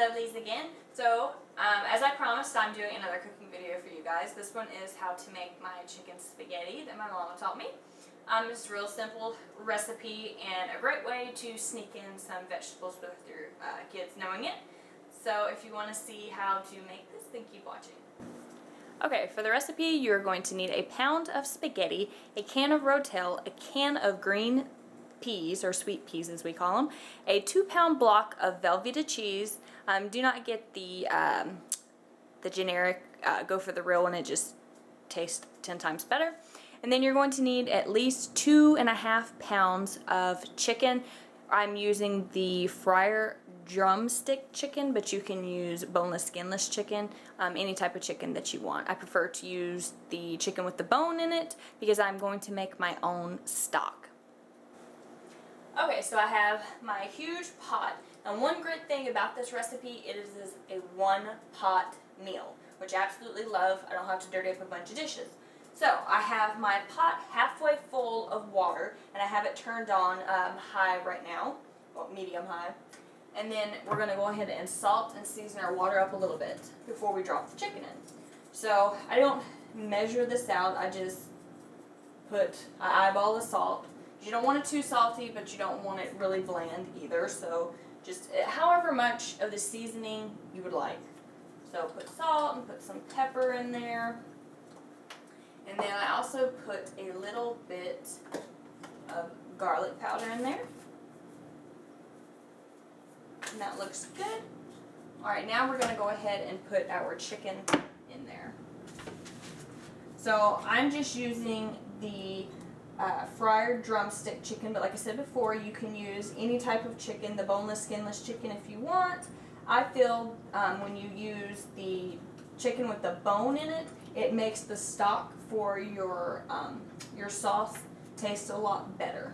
lovelies again. So, as I promised, I'm doing another cooking video for you guys. This one is how to make my chicken spaghetti that my mama taught me. It's a real simple recipe and a great way to sneak in some vegetables with your kids knowing it. So if you want to see how to make this, then keep watching. Okay, for the recipe, you're going to need a pound of spaghetti, a can of Rotel, a can of green peas, or sweet peas as we call them, a 2-pound block of Velveeta cheese. Do not get the generic, go for the real one, it just tastes 10 times better. And then you're going to need at least 2.5 pounds of chicken. I'm using the fryer drumstick chicken, but you can use boneless, skinless chicken, any type of chicken that you want. I prefer to use the chicken with the bone in it because I'm going to make my own stock. Okay, so I have my huge pot, and one great thing about this recipe, it is a one-pot meal, which I absolutely love. I don't have to dirty up a bunch of dishes. So I have my pot halfway full of water, and I have it turned on high right now, well, medium high. And then we're going to go ahead and salt and season our water up a little bit before we drop the chicken in. So I don't measure this out, I just I eyeball the salt. You don't want it too salty, but you don't want it really bland either, so just however much of the seasoning you would like. So put salt and put some pepper in there. And then I also put a little bit of garlic powder in there. And that looks good. Alright, now we're going to go ahead and put our chicken in there. So I'm just using the fryer drumstick chicken, but like I said before, you can use any type of chicken, the boneless, skinless chicken if you want. I feel when you use the chicken with the bone in it, it makes the stock for your sauce taste a lot better.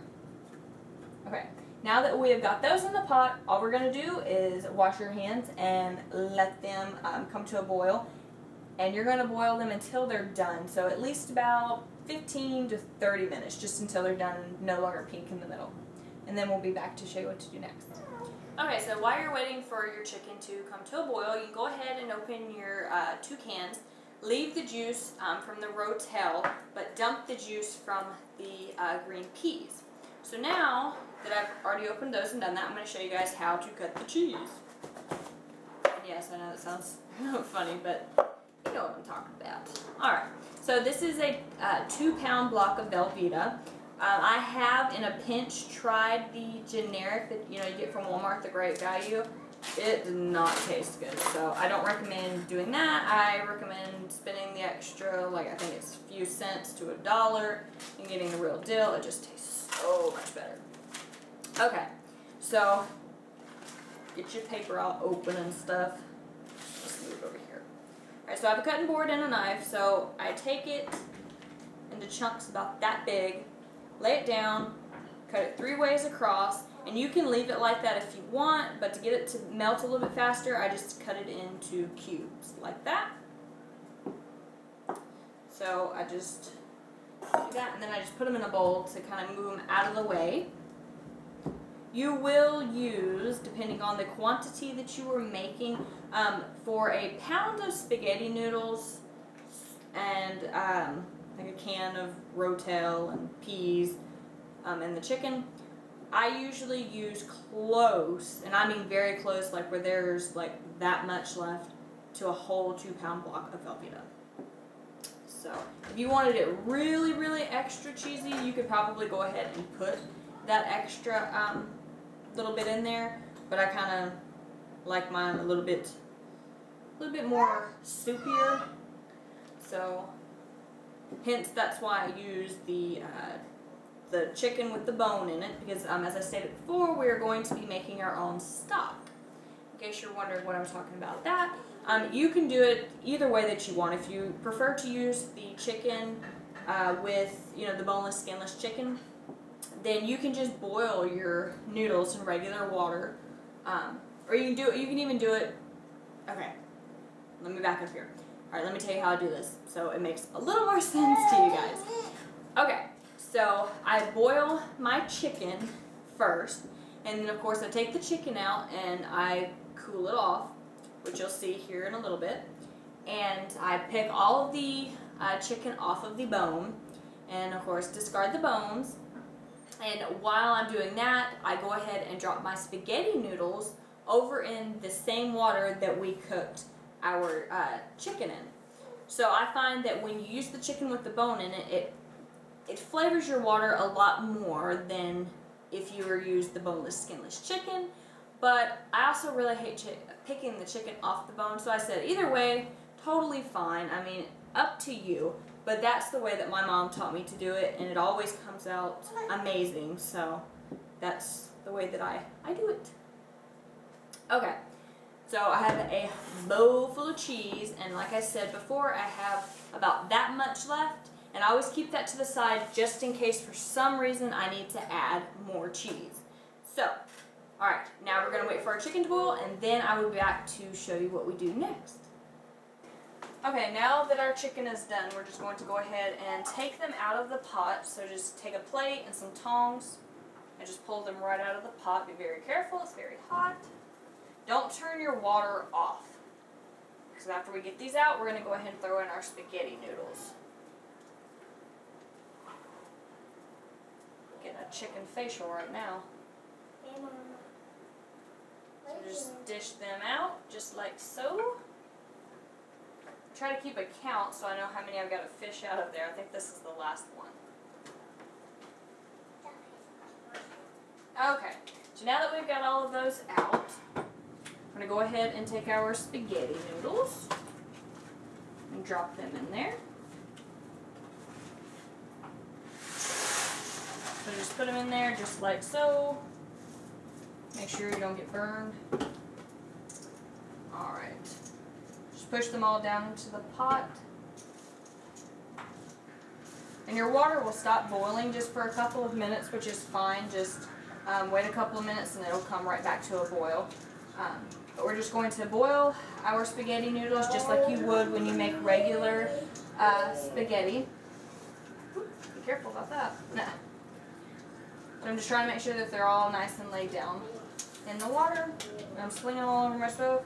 Okay, now that we have got those in the pot, all we're going to do is wash your hands and let them come to a boil. And you're going to boil them until they're done, so at least about 15 to 30 minutes, just until they're done and no longer pink in the middle. And then we'll be back to show you what to do next. Okay, so while you're waiting for your chicken to come to a boil, you can go ahead and open your 2 cans. Leave the juice from the Rotel, but dump the juice from the green peas. So now that I've already opened those and done that, I'm going to show you guys how to cut the cheese. And yes, I know that sounds funny, but you know what I'm talking about. Alright, so this is a 2-pound block of Velveeta. I have, in a pinch, tried the generic that you get from Walmart, the Great Value. It did not taste good, so I don't recommend doing that. I recommend spending the extra, like I think it's a few cents to $1, and getting the real deal. It just tastes so much better. Okay, so get your paper all open and stuff. Let's move it over here. Alright, so I have a cutting board and a knife, so I take it into chunks about that big, lay it down, cut it 3 ways across, and you can leave it like that if you want, but to get it to melt a little bit faster, I just cut it into cubes, like that. So I just do that, and then I just put them in a bowl to kind of move them out of the way. You will use, depending on the quantity that you are making, for a pound of spaghetti noodles and like a can of Rotel and peas and the chicken, I usually use close, and I mean very close, like where there's like that much left, to a whole 2-pound block of Velveeta. So if you wanted it really, really extra cheesy, you could probably go ahead and put that extra little bit in there, but I kind of like mine a little bit more soupier, so hence that's why I use the chicken with the bone in it, because as I stated before, we're going to be making our own stock. In case you're wondering what I'm talking about that, you can do it either way that you want. If you prefer to use the chicken with the boneless, skinless chicken, then you can just boil your noodles in regular water, or you can even do it. Okay, let me back up here. All right, let me tell you how to do this so it makes a little more sense to you guys. Okay, so I boil my chicken first, and then of course I take the chicken out and I cool it off. which you'll see here in a little bit. And I pick all of the chicken off of the bone, and of course discard the bones. And while I'm doing that, I go ahead and drop my spaghetti noodles over in the same water that we cooked our chicken in. So I find that when you use the chicken with the bone in it, it flavors your water a lot more than if you were use the boneless, skinless chicken. But I also really hate picking the chicken off the bone, so I said either way, totally fine. I mean, up to you. But that's the way that my mom taught me to do it, and it always comes out amazing. So that's the way that I do it. Okay, so I have a bowl full of cheese, and like I said before, I have about that much left. And I always keep that to the side just in case for some reason I need to add more cheese. So, alright, now we're going to wait for our chicken to boil, and then I will be back to show you what we do next. Okay, now that our chicken is done, we're just going to go ahead and take them out of the pot. So just take a plate and some tongs and just pull them right out of the pot. Be very careful, it's very hot. Don't turn your water off, because after we get these out, we're going to go ahead and throw in our spaghetti noodles. Getting a chicken facial right now. So just dish them out, just like so. Try to keep a count so I know how many I've got to fish out of there. I think this is the last one. Okay, so now that we've got all of those out, I'm going to go ahead and take our spaghetti noodles and drop them in there. So just put them in there just like so. Make sure you don't get burned. Alright. Just push them all down into the pot. And your water will stop boiling just for a couple of minutes, which is fine. Just wait a couple of minutes and it'll come right back to a boil. But we're just going to boil our spaghetti noodles just like you would when you make regular spaghetti. Be careful about that. Nah. So I'm just trying to make sure that they're all nice and laid down in the water. I'm slinging all over my stove.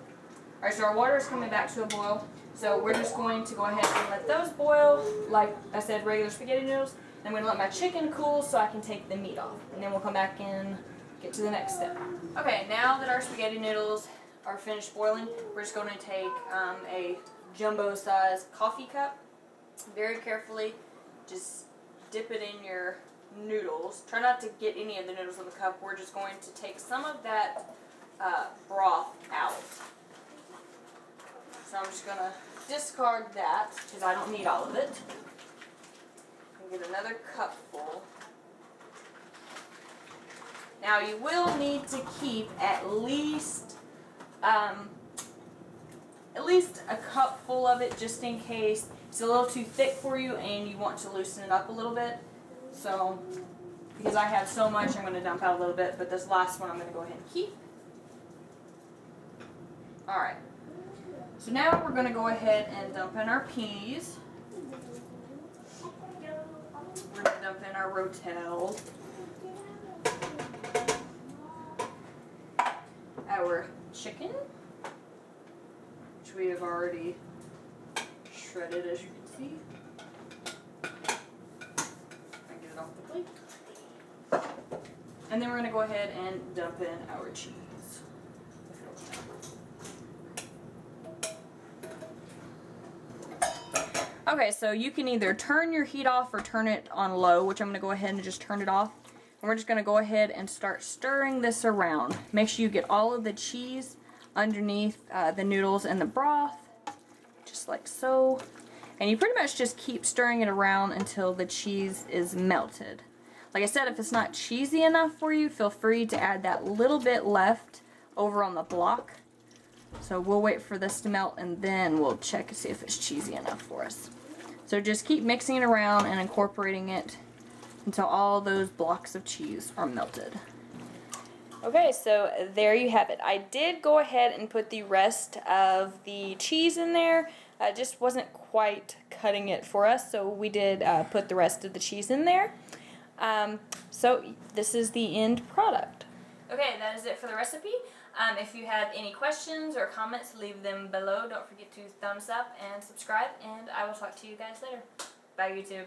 Alright, so our water is coming back to a boil. So we're just going to go ahead and let those boil, like I said, regular spaghetti noodles. Then I'm going to let my chicken cool so I can take the meat off. And then we'll come back and get to the next step. Okay, now that our spaghetti noodles are finished boiling, we're just going to take a jumbo-sized coffee cup. Very carefully, just dip it in your noodles. Try not to get any of the noodles in the cup. We're just going to take some of that broth out. So I'm just going to discard that because I don't need all of it. And get another cup full. Now you will need to keep at least a cup full of it just in case it's a little too thick for you and you want to loosen it up a little bit. So, because I have so much, I'm going to dump out a little bit, but this last one I'm going to go ahead and keep. Alright, so now we're going to go ahead and dump in our peas. We're going to dump in our rotel. Our chicken, which we have already shredded, as you can see. Off the plate. And then we're going to go ahead and dump in our cheese. Okay, so you can either turn your heat off or turn it on low, which I'm going to go ahead and just turn it off. And we're just going to go ahead and start stirring this around. Make sure you get all of the cheese underneath the noodles and the broth, just like so. And you pretty much just keep stirring it around until the cheese is melted. Like I said, if it's not cheesy enough for you, feel free to add that little bit left over on the block. So we'll wait for this to melt and then we'll check to see if it's cheesy enough for us. So just keep mixing it around and incorporating it until all those blocks of cheese are melted. Okay, so there you have it. I did go ahead and put the rest of the cheese in there. Just wasn't quite cutting it for us, so we did put the rest of the cheese in there. So this is the end product. Okay, that is it for the recipe. If you have any questions or comments, leave them below. Don't forget to thumbs up and subscribe, and I will talk to you guys later. Bye, YouTube.